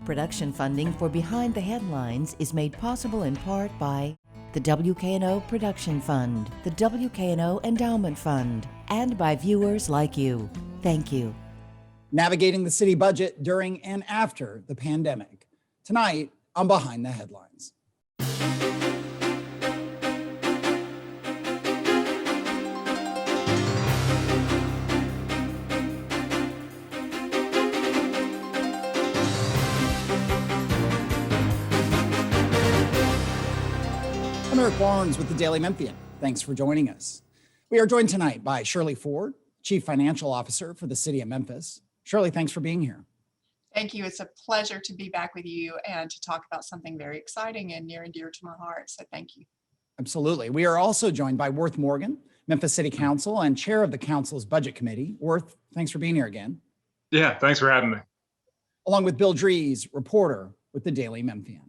Production funding for Behind the Headlines is made possible in part by the WKNO Production Fund, the WKNO Endowment Fund, and by viewers like you. Thank you. Navigating the city budget during and after the pandemic. Tonight on Behind the Headlines. I'm Eric Barnes with the Daily Memphian. Thanks for joining us. We are joined tonight by Shirley Ford, Chief Financial Officer for the City of Memphis. Shirley, thanks for being here. Thank you. It's a pleasure to be back with you and to talk about something very exciting and near and dear to my heart. So thank you. Absolutely. We are also joined by Worth Morgan, Memphis City Council and Chair of the Council's Budget Committee. Worth, thanks for being here again. Yeah, thanks for having me. Along with Bill Dries, reporter with the Daily Memphian.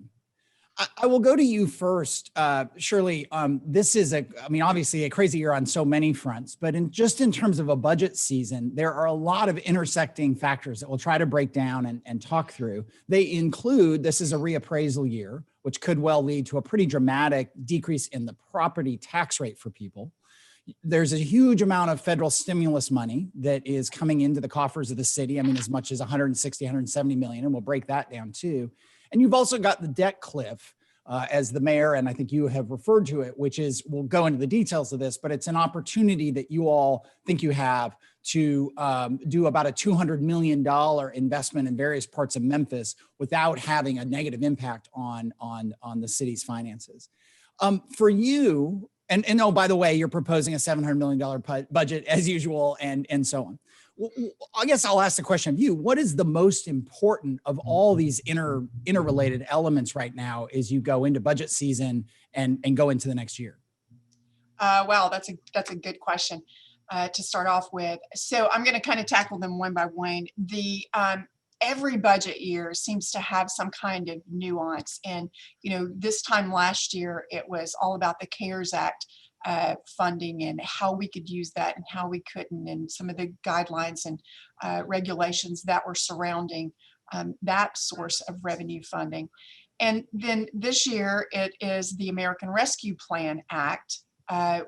I will go to you first, Shirley. This is obviously a crazy year on so many fronts, but in terms of a budget season, there are a lot of intersecting factors that we'll try to break down and talk through. They include, this is a reappraisal year, which could well lead to a pretty dramatic decrease in the property tax rate for people. There's a huge amount of federal stimulus money that is coming into the coffers of the city. As much as 160, 170 million, and we'll break that down too. And you've also got the debt cliff, as the mayor, and I think you have referred to it, which is, we'll go into the details of this, but it's an opportunity that you all think you have to do about a $200 million investment in various parts of Memphis without having a negative impact on the city's finances. For you, and oh, by the way, you're proposing a $700 million budget as usual, and so on. Well, I guess I'll ask the question of you. What is the most important of all these interrelated elements right now as you go into budget season and go into the next year? Well, that's a good question to start off with. So I'm going to kind of tackle them one by one. Every budget year seems to have some kind of nuance. And, this time last year, it was all about the CARES Act funding and how we could use that and how we couldn't, and some of the guidelines and regulations that were surrounding that source of revenue funding. And then this year, it is the American Rescue Plan Act,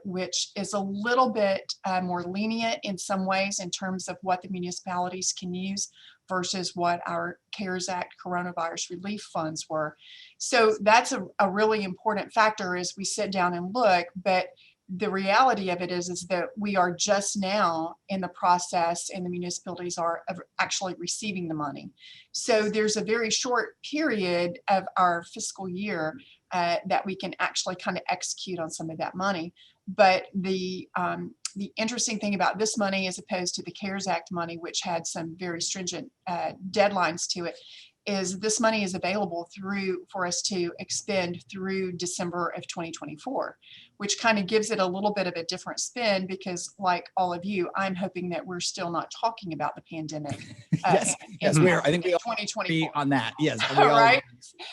which is a little bit more lenient in some ways in terms of what the municipalities can use versus what our CARES Act coronavirus relief funds were. So that's a really important factor as we sit down and look. But the reality of it is that we are just now in the process, and the municipalities are actually receiving the money. So there's a very short period of our fiscal year that we can actually kind of execute on some of that money. But the interesting thing about this money, as opposed to the CARES Act money, which had some very stringent deadlines to it, is this money is available for us to expend through December of 2024, which kind of gives it a little bit of a different spin, because like all of you, I'm hoping that we're still not talking about the pandemic. Yes, we are. I think we all 2024 agree on that. Yes, right.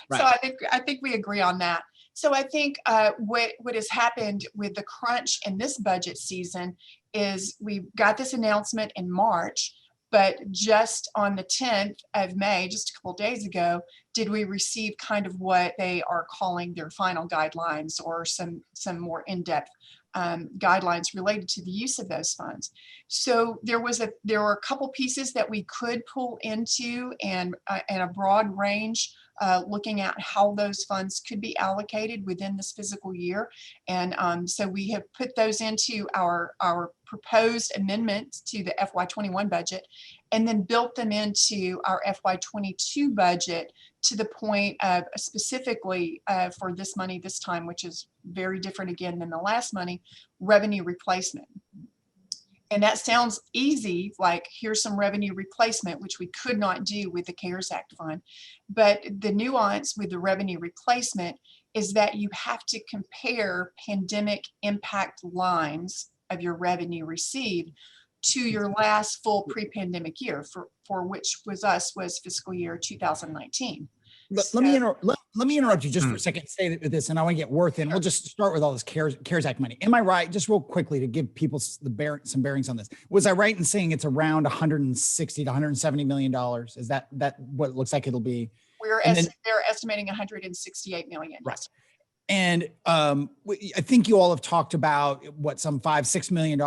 Right. So I think we agree on that. So I think what has happened with the crunch in this budget season is we got this announcement in March, but just on the 10th of May, just a couple of days ago, did we receive kind of what they are calling their final guidelines, or some more in-depth guidelines related to the use of those funds. So there were a couple pieces that we could pull into, and a broad range, looking at how those funds could be allocated within this fiscal year. And so we have put those into our proposed amendments to the FY21 budget, and then built them into our FY22 budget to the point of specifically for this money this time, which is very different again than the last money, revenue replacement. And that sounds easy, like here's some revenue replacement, which we could not do with the CARES Act fund. But the nuance with the revenue replacement is that you have to compare pandemic impact lines of your revenue received to your last full pre-pandemic year, for which was fiscal year 2019. Let me interrupt you just for a second. Say with this, and I want to get Worth in. We'll just start with all this CARES Act money. Am I right? Just real quickly to give people some bearings on this. Was I right in saying it's around 160 to 170 million dollars? Is that what it looks like it'll be? And then, they're estimating 168 million. right. And I think you all have talked about what, some $5-6 million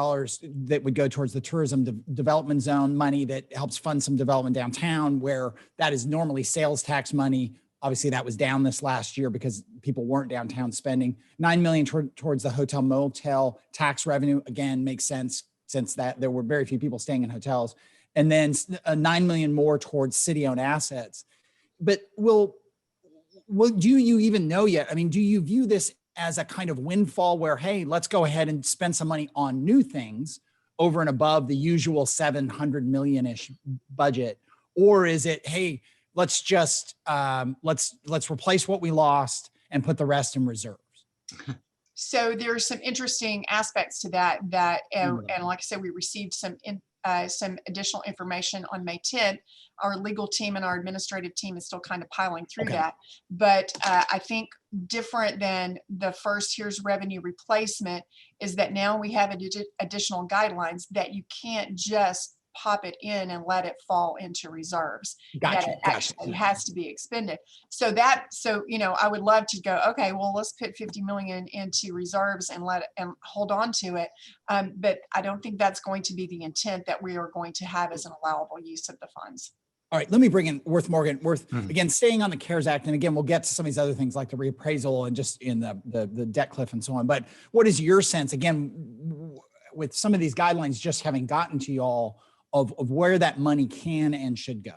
that would go towards the tourism development zone money that helps fund some development downtown, where that is normally sales tax money. Obviously, that was down this last year because people weren't downtown spending. $9 million towards the hotel motel tax revenue. Again, makes sense since that there were very few people staying in hotels. And then $9 million more towards city-owned assets. But do you even know yet? I mean, do you view this as a kind of windfall where, hey, let's go ahead and spend some money on new things over and above the usual 700 million-ish budget? Or is it, hey, let's just let's replace what we lost and put the rest in reserves? So there's some interesting aspects to that, and like I said, we received some additional information on May 10th. Our legal team and our administrative team is still kind of piling through that. But I think different than the first here's revenue replacement is that now we have additional guidelines that you can't just pop it in and let it fall into reserves. That it actually has to be expended. So I would love to go, okay, well, let's put 50 million into reserves and hold on to it. But I don't think that's going to be the intent that we are going to have as an allowable use of the funds. All right, let me bring in Worth Morgan. Worth, again, staying on the CARES Act, and again, we'll get to some of these other things like the reappraisal and just in the debt cliff and so on. But what is your sense, again, with some of these guidelines just having gotten to y'all, of where that money can and should go?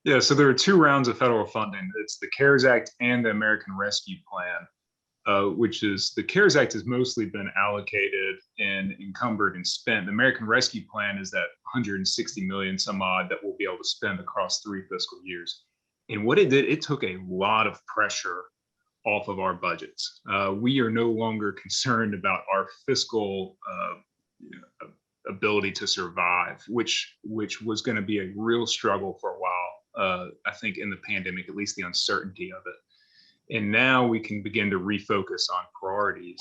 Yeah, so there are two rounds of federal funding. It's the CARES Act and the American Rescue Plan, which is, the CARES Act has mostly been allocated and encumbered and spent. The American Rescue Plan is that 160 million some odd that we'll be able to spend across 3 fiscal years. And what it did, it took a lot of pressure off of our budgets. We are no longer concerned about our fiscal ability to survive, which was going to be a real struggle for a while. I think in the pandemic, at least the uncertainty of it. And now we can begin to refocus on priorities,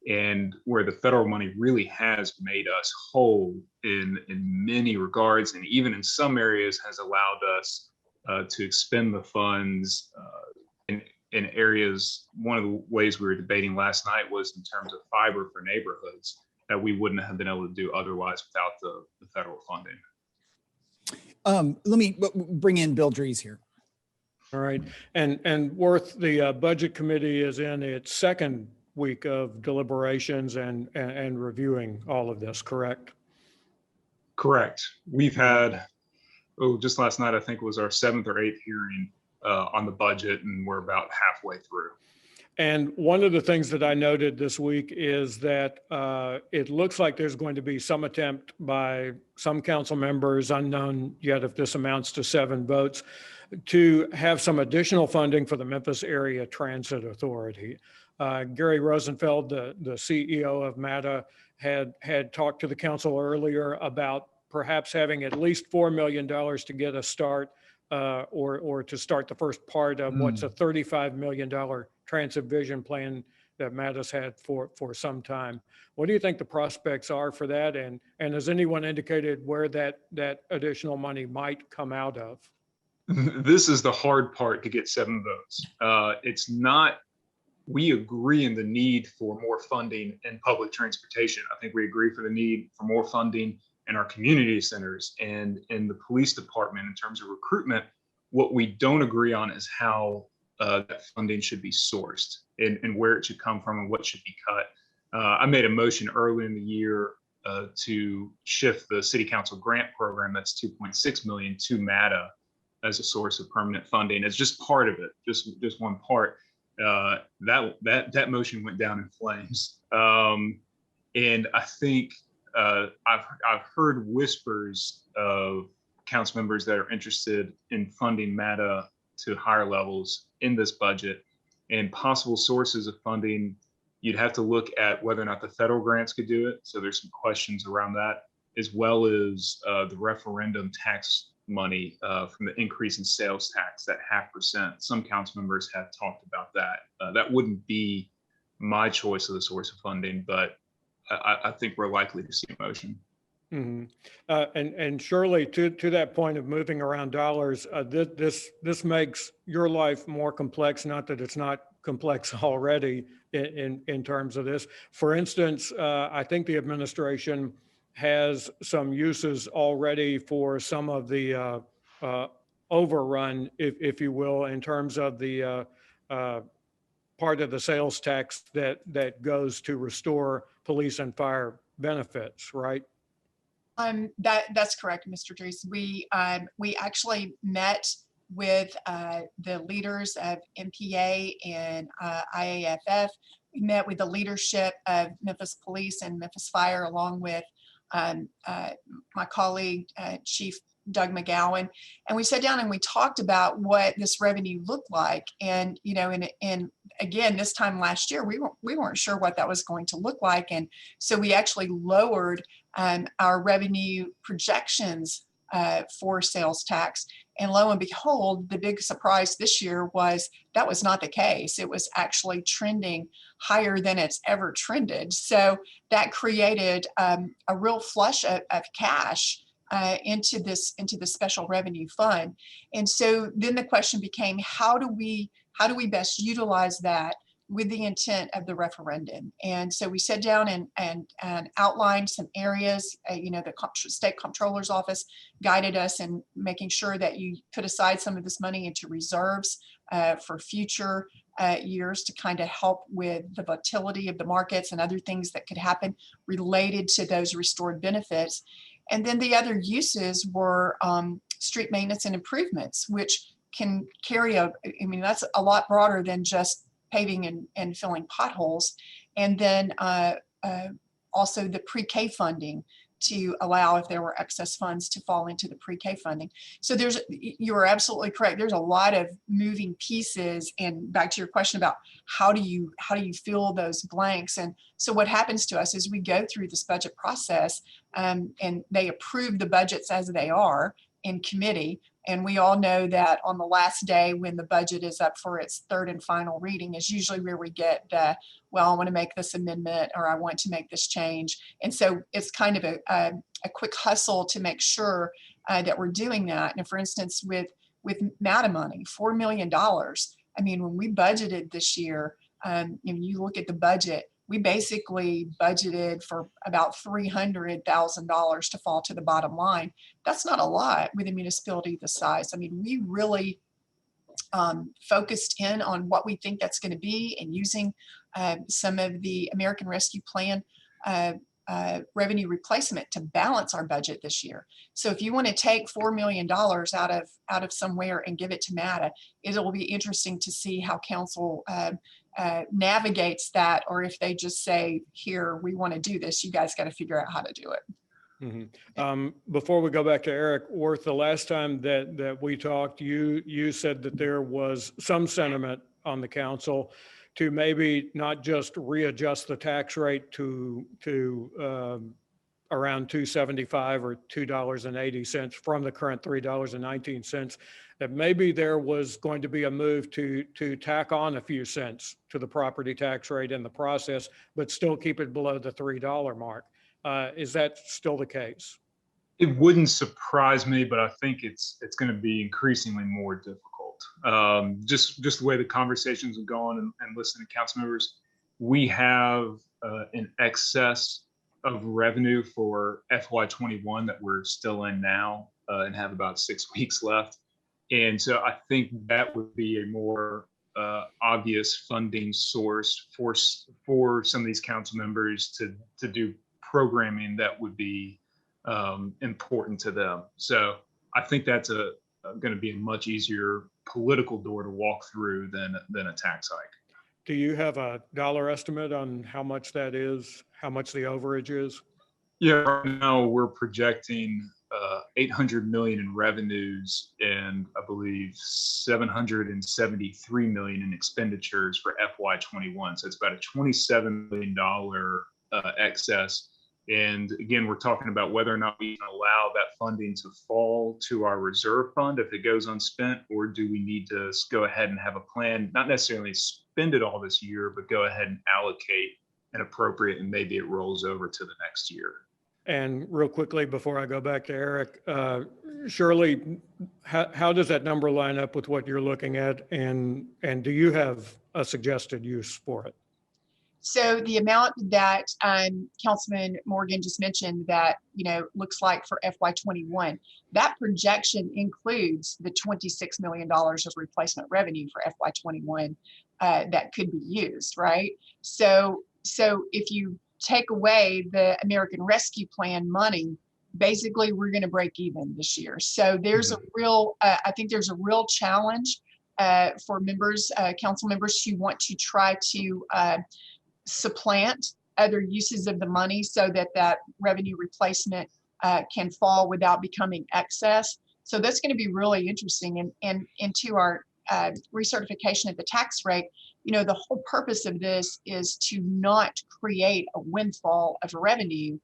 and where the federal money really has made us whole in many regards, and even in some areas has allowed us to expend the funds in areas. One of the ways we were debating last night was in terms of fiber for neighborhoods that we wouldn't have been able to do otherwise without the federal funding. Let me bring in Bill Drees here. All right, and Worth, the Budget Committee is in its second week of deliberations and reviewing all of this, correct? Correct. We've had, just last night, I think was our 7th or 8th hearing on the budget, and we're about halfway through. And one of the things that I noted this week is that it looks like there's going to be some attempt by some council members, unknown yet if this amounts to 7 votes, to have some additional funding for the Memphis Area Transit Authority. Gary Rosenfeld, the CEO of MATA, had talked to the council earlier about perhaps having at least $4 million to get a start or to start the first part of what's a $35 million transit vision plan that MATA's had for some time. What do you think the prospects are for that? And has anyone indicated where that additional money might come out of? This is the hard part to get 7 votes. It's not, we agree in the need for more funding in public transportation. I think we agree for the need for more funding in our community centers and in the police department in terms of recruitment. What we don't agree on is how that funding should be sourced and where it should come from and what should be cut. I made a motion early in the year to shift the city council grant program, that's 2.6 million, to MATA as a source of permanent funding. It's just part of it, just one part. That motion went down in flames. And I think I've heard whispers of council members that are interested in funding MATA to higher levels in this budget, and possible sources of funding. You'd have to look at whether or not the federal grants could do it. So there's some questions around that, as well as the referendum tax money from the increase in sales tax, that 0.5%. Some council members have talked about that. That wouldn't be my choice of the source of funding, but I think we're likely to see a motion. Mhm. And surely to that point of moving around dollars, this makes your life more complex, not that it's not complex already in terms of this. For instance, I think the administration has some uses already for some of the uh, overrun, if you will, in terms of the uh, part of the sales tax that goes to restore police and fire benefits, right? That's correct, Mr. Dries. We actually met with the leaders of MPA and IAFF. We met with the leadership of Memphis Police and Memphis Fire, along with my colleague, Chief Doug McGowan, and we sat down and we talked about what this revenue looked like. And and again, this time last year, we weren't sure what that was going to look like, and so we actually lowered our revenue projections for sales tax. And lo and behold, the big surprise this year was that was not the case. It was actually trending higher than it's ever trended. So that created a real flush of cash into the special revenue fund. And so then the question became, how do we best utilize that with the intent of the referendum? And so we sat down and outlined some areas. The state comptroller's office guided us in making sure that you put aside some of this money into reserves for future years to kind of help with the volatility of the markets and other things that could happen related to those restored benefits. And then the other uses were street maintenance and improvements, which can carry that's a lot broader than just paving and filling potholes. And then also the pre-K funding to allow, if there were excess funds, to fall into the pre-K funding. So you are absolutely correct. There's a lot of moving pieces. And back to your question about how do you fill those blanks? And so what happens to us is we go through this budget process and they approve the budgets as they are in committee. And we all know that on the last day when the budget is up for its third and final reading is usually where we get the, well, I want to make this amendment or I want to make this change. And so it's kind of a quick hustle to make sure that we're doing that. And for instance, with MATA money, $4 million. I mean, when we budgeted this year, you look at the budget, we basically budgeted for about $300,000 to fall to the bottom line. That's not a lot with a municipality this size. I mean, we really focused in on what we think that's going to be and using some of the American Rescue Plan revenue replacement to balance our budget this year. So if you want to take $4 million out of somewhere and give it to MATA, it will be interesting to see how council navigates that, or if they just say, here, we want to do this, you guys got to figure out how to do it. Mm-hmm. Before we go back to Eric Worth, the last time that we talked, you said that there was some sentiment on the council to maybe not just readjust the tax rate to around $2.75 or $2.80 from the current $3.19, that maybe there was going to be a move to tack on a few cents to the property tax rate in the process, but still keep it below the $3 mark. Is that still the case? It wouldn't surprise me, but I think it's going to be increasingly more difficult. Just the way the conversations have gone and listening to council members, we have an excess of revenue for FY21 that we're still in now and have about 6 weeks left. And so I think that would be a more obvious funding source for some of these council members to do programming that would be important to them. So I think that's going to be a much easier political door to walk through than a tax hike. Do you have a dollar estimate on how much that is, how much the overage is? Yeah, right now we're projecting 800 million in revenues and I believe 773 million in expenditures for FY21. So it's about a $27 million excess. And again, we're talking about whether or not we can allow that funding to fall to our reserve fund if it goes unspent, or do we need to go ahead and have a plan, not necessarily spend it all this year, but go ahead and allocate an appropriate, and maybe it rolls over to the next year. And real quickly, before I go back to Eric, Shirley, how does that number line up with what you're looking at? And do you have a suggested use for it? So the amount that Councilman Morgan just mentioned that, looks like for FY21, that projection includes the $26 million of replacement revenue for FY21 that could be used, right? So if you take away the American Rescue Plan money, basically we're going to break even this year. So there's a real, I think there's a real challenge for members, council members who want to try to supplant other uses of the money so that that revenue replacement can fall without becoming excess. So that's going to be really interesting. And into our recertification of the tax rate, the whole purpose of this is to not create a windfall of revenue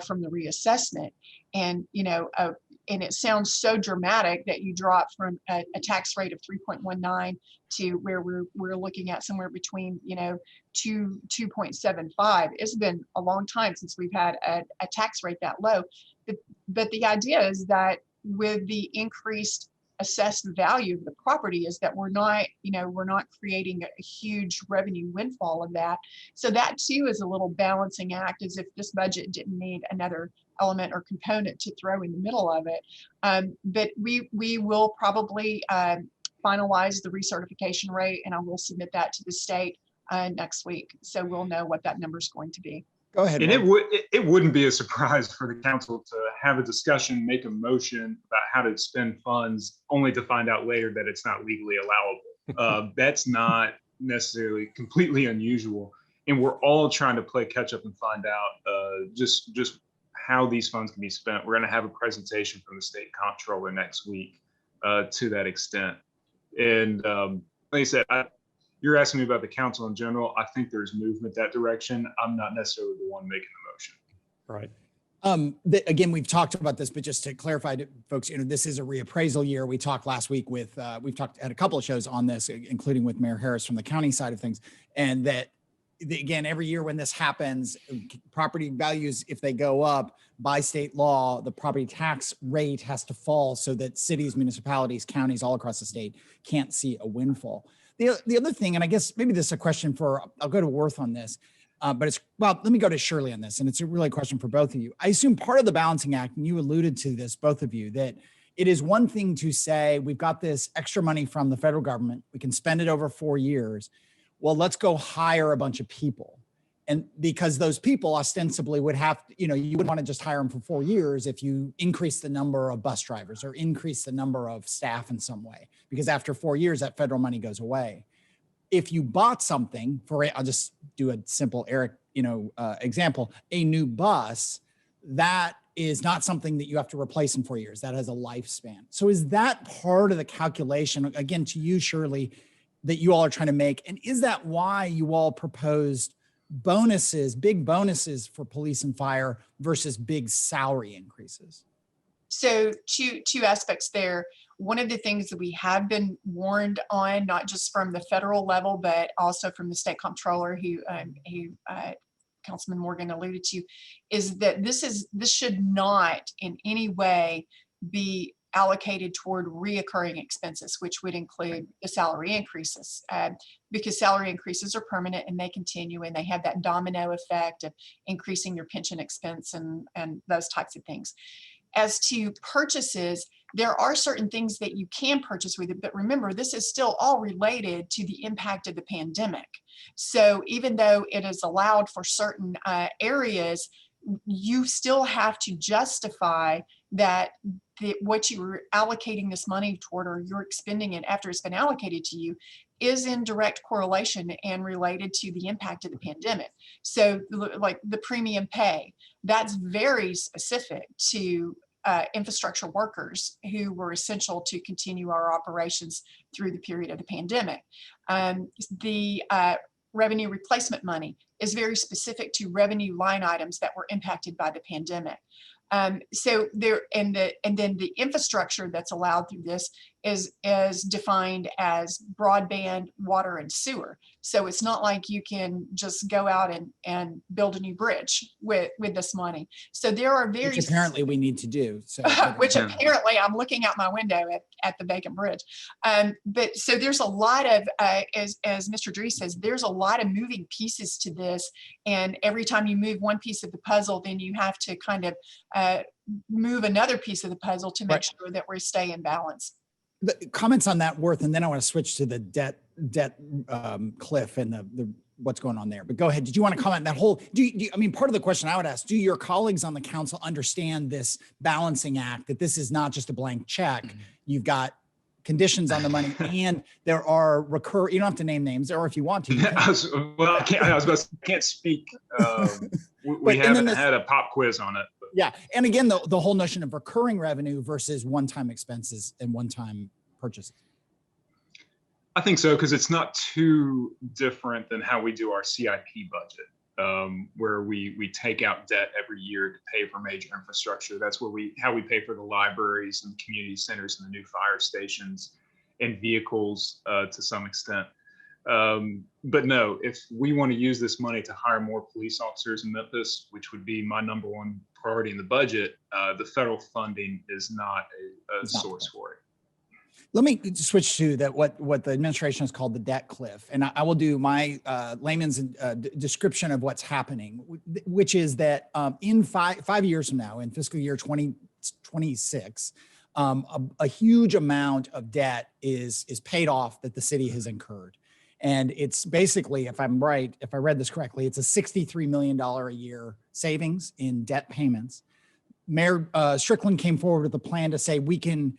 from the reassessment. And, and it sounds so dramatic that you drop from a tax rate of 3.19 to where we're looking at somewhere between 2.75. It's been a long time since we've had a tax rate that low, but the idea is that with the increased assessed value of the property is that we're not creating a huge revenue windfall of that. So that too is a little balancing act, as if this budget didn't need another element or component to throw in the middle of it. But we will probably finalize the recertification rate, and I will submit that to the state next week. So we'll know what that number is going to be. Go ahead. And it wouldn't be a surprise for the council to have a discussion, make a motion about how to spend funds, only to find out later that it's not legally allowable. That's not necessarily completely unusual. And we're all trying to play catch up and find out just how these funds can be spent. We're going to have a presentation from the state comptroller next week to that extent. And like I said, you're asking me about the council in general. I think there's movement that direction. I'm not necessarily the one making the motion. Right. Again, we've talked about this, but just to clarify to folks, this is a reappraisal year. We talked last week with, we've talked at a couple of shows on this, including with Mayor Harris from the county side of things. And that, again, every year when this happens, property values, if they go up by state law, the property tax rate has to fall so that cities, municipalities, counties all across the state can't see a windfall. The other thing, and I guess maybe this is a question for, I'll go to Worth on this, but let me go to Shirley on this. And it's a really question for both of you. I assume part of the balancing act, and you alluded to this, both of you, that it is one thing to say, we've got this extra money from the federal government, we can spend it over 4 years. Well, let's go hire a bunch of people. And because those people ostensibly would have, you wouldn't want to just hire them for 4 years if you increase the number of bus drivers or increase the number of staff in some way, because after 4 years, that federal money goes away. If you bought something I'll just do a simple Eric, example, a new bus, that is not something that you have to replace in 4 years. That has a lifespan. So is that part of the calculation, again, to you, Shirley, that you all are trying to make? And is that why you all proposed bonuses, big bonuses for police and fire versus big salary increases? So two aspects there. One of the things that we have been warned on, not just from the federal level, but also from the state comptroller, who Councilman Morgan alluded to, is that this should not in any way be allocated toward reoccurring expenses, which would include the salary increases, because salary increases are permanent and they continue, and they have that domino effect of increasing your pension expense and those types of things. As to purchases, there are certain things that you can purchase with it, but remember, this is still all related to the impact of the pandemic. So even though it is allowed for certain areas, you still have to justify that what you're allocating this money toward, or you're expending it after it's been allocated to you, is in direct correlation and related to the impact of the pandemic. So like the premium pay, that's very specific to infrastructure workers who were essential to continue our operations through the period of the pandemic. The revenue replacement money is very specific to revenue line items that were impacted by the pandemic. So there, and then the infrastructure that's allowed through this is defined as broadband, water, and sewer. So it's not like you can just go out and build a new bridge with this money. So there are very Which apparently we need to do. So, which Yeah. apparently I'm looking out my window at the Bacon Bridge. But so there's a lot of, as Mr. Dree says, there's a lot of moving pieces to this. And every time you move one piece of the puzzle, then you have to kind of move another piece of the puzzle to make Right. sure that we stay in balance. the comments on that, Worth, and then I want to switch to the debt cliff and the what's going on there. But go ahead. Did you want to comment on that whole? I mean, part of the question I would ask: do your colleagues on the council understand this balancing act? That this is not just a blank check. You've got conditions on the money, and there are recur. You don't have to name names, or if you want to. You can. I was about to say, I can't speak. We and then haven't this- had a pop quiz on it. But Yeah, and again, the whole notion of recurring revenue versus one-time expenses and one-time purchases. I think so, because it's not too different than how we do our CIP budget, where we take out debt every year to pay for major infrastructure. That's where how we pay for the libraries and the community centers and the new fire stations and vehicles to some extent. But no, if we want to use this money to hire more police officers in Memphis, which would be my number one priority in the budget, the federal funding is not a source for it. Let me switch to that. What the administration has called the debt cliff, and I will do my layman's description of what's happening, which is that in five years from now, in fiscal year 2026, a huge amount of debt is paid off that the city has incurred, and it's basically, if I'm right, if I read this correctly, it's a $63 million a year savings in debt payments. Mayor Strickland came forward with a plan to say we can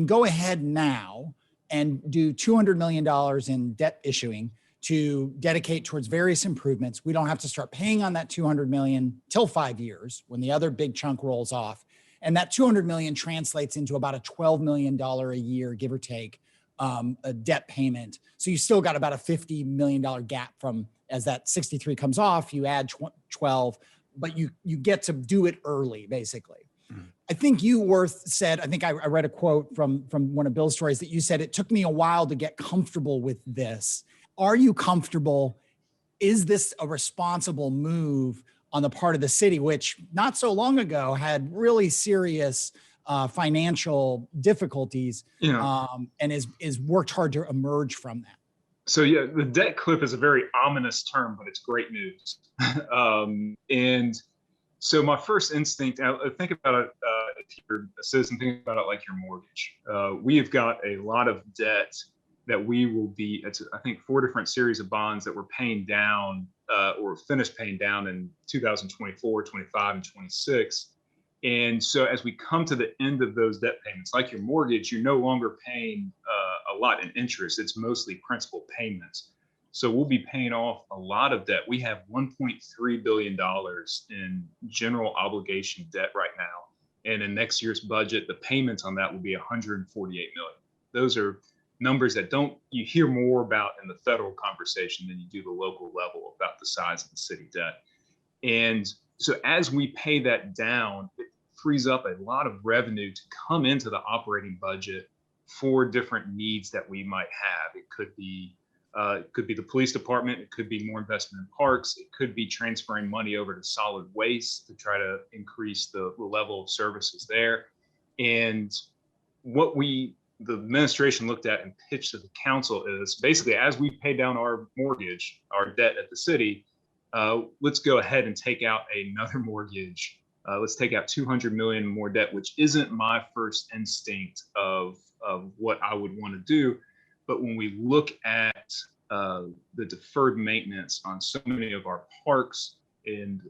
go ahead now and do $200 million in debt issuing to dedicate towards various improvements. We don't have to start paying on that $200 million till 5 years when the other big chunk rolls off. And that $200 million translates into about a $12 million a year, give or take, a debt payment. So you still got about a $50 million gap from, as that 63 comes off, you add 12, but you get to do it early, basically. I think you, Worth, said, I think I read a quote from one of Bill's stories that you said, it took me a while to get comfortable with this. Are you comfortable? Is this a responsible move on the part of the city, which not so long ago had really serious financial difficulties, and is worked hard to emerge from that? So yeah, the debt cliff is a very ominous term, but it's great news. And so my first instinct, think about it, if you're a citizen, think about it like your mortgage. We have got a lot of debt that we will be, it's, I think, 4 different series of bonds that we're paying down or finished paying down in 2024, 25, and 26. And so as we come to the end of those debt payments, like your mortgage, you're no longer paying a lot in interest. It's mostly principal payments. So we'll be paying off a lot of debt. We have $1.3 billion in general obligation debt right now. And in next year's budget, the payments on that will be $148 million. Those are numbers that you hear more about in the federal conversation than you do the local level about the size of the city debt. And so as we pay that down, it frees up a lot of revenue to come into the operating budget for different needs that we might have. It could be the police department. It could be more investment in parks. It could be transferring money over to solid waste to try to increase the level of services there. And what the administration looked at and pitched to the council is basically, as we pay down our mortgage, our debt at the city, let's go ahead and take out another mortgage. Let's take out $200 million more debt, which isn't my first instinct of what I would want to do. But when we look at the deferred maintenance on so many of our parks and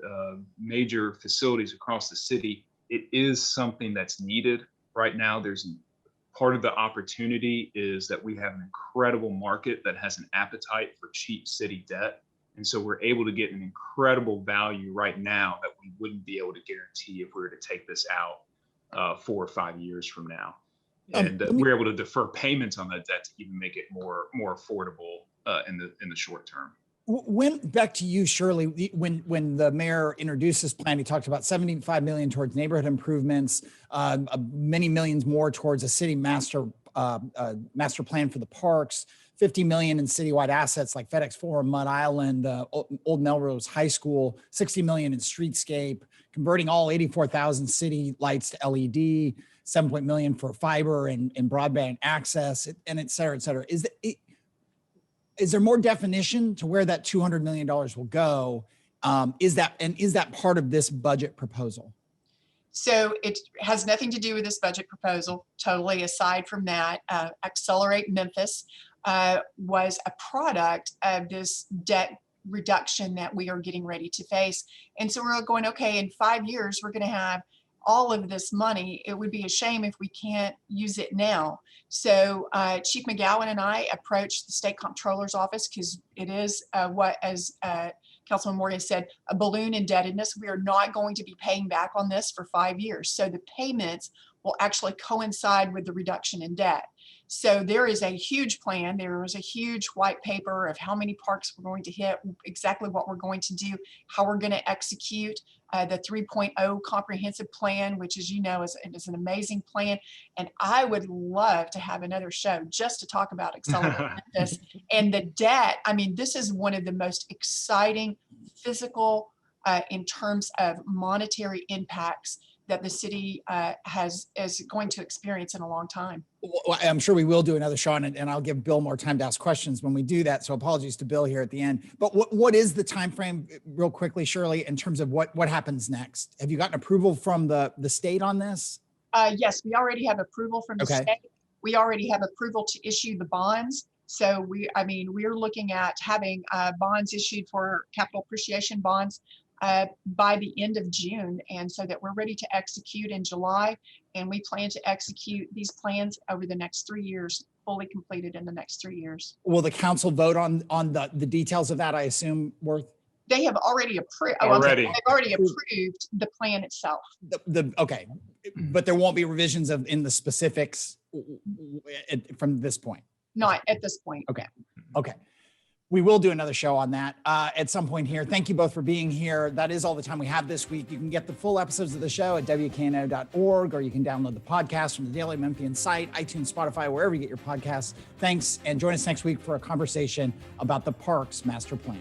major facilities across the city, it is something that's needed right now. There's part of the opportunity is that we have an incredible market that has an appetite for cheap city debt. And so we're able to get an incredible value right now that we wouldn't be able to guarantee if we were to take this out 4 or 5 years from now. And we're able to defer payments on that debt to even make it more affordable in the short term. When back to you, Shirley, when the mayor introduced this plan, he talked about $75 million towards neighborhood improvements, many millions more towards a city master master plan for the parks, 50 million in citywide assets like FedEx Forum, Mud Island, Old Melrose High School, 60 million in streetscape, converting all 84,000 city lights to LED, 7 million for fiber and broadband access, and et cetera, et cetera. Is there more definition to where that $200 million will go? Is that part of this budget proposal? So it has nothing to do with this budget proposal, totally aside from that. Accelerate Memphis was a product of this debt reduction that we are getting ready to face. And so we're going, okay, in 5 years, we're going to have all of this money. It would be a shame if we can't use it now. So Chief McGowan and I approached the state comptroller's office because it is what, as Councilman Morgan said, a balloon indebtedness. We are not going to be paying back on this for 5 years. So the payments will actually coincide with the reduction in debt. So there is a huge plan. There was a huge white paper of how many parks we're going to hit, exactly what we're going to do, how we're going to execute the 3.0 comprehensive plan, which, as you know, is an amazing plan. And I would love to have another show just to talk about Accelerate Memphis and the debt. I mean, this is one of the most exciting physical in terms of monetary impacts that the city is going to experience in a long time. Well, I'm sure we will do another show on it, and I'll give Bill more time to ask questions when we do that. So apologies to Bill here at the end. But what is the time frame, real quickly, Shirley, in terms of what happens next? Have you gotten approval from the state on this? Yes, we already have approval from the state. We already have approval to issue the bonds. So we're looking at having bonds issued for capital appreciation bonds by the end of June, and so that we're ready to execute in July, and we plan to execute these plans over the next 3 years, fully completed in the next 3 years. Will the council vote on the details of that, I assume, Worth? They have already approved. Already. They've already approved the plan itself. Okay, but there won't be revisions in the specifics from this point? Not at this point. Okay. We will do another show on that at some point here. Thank you both for being here. That is all the time we have this week. You can get the full episodes of the show at WKNO.org, or you can download the podcast from the Daily Memphian site, iTunes, Spotify, wherever you get your podcasts. Thanks, and join us next week for a conversation about the Parks Master Plan.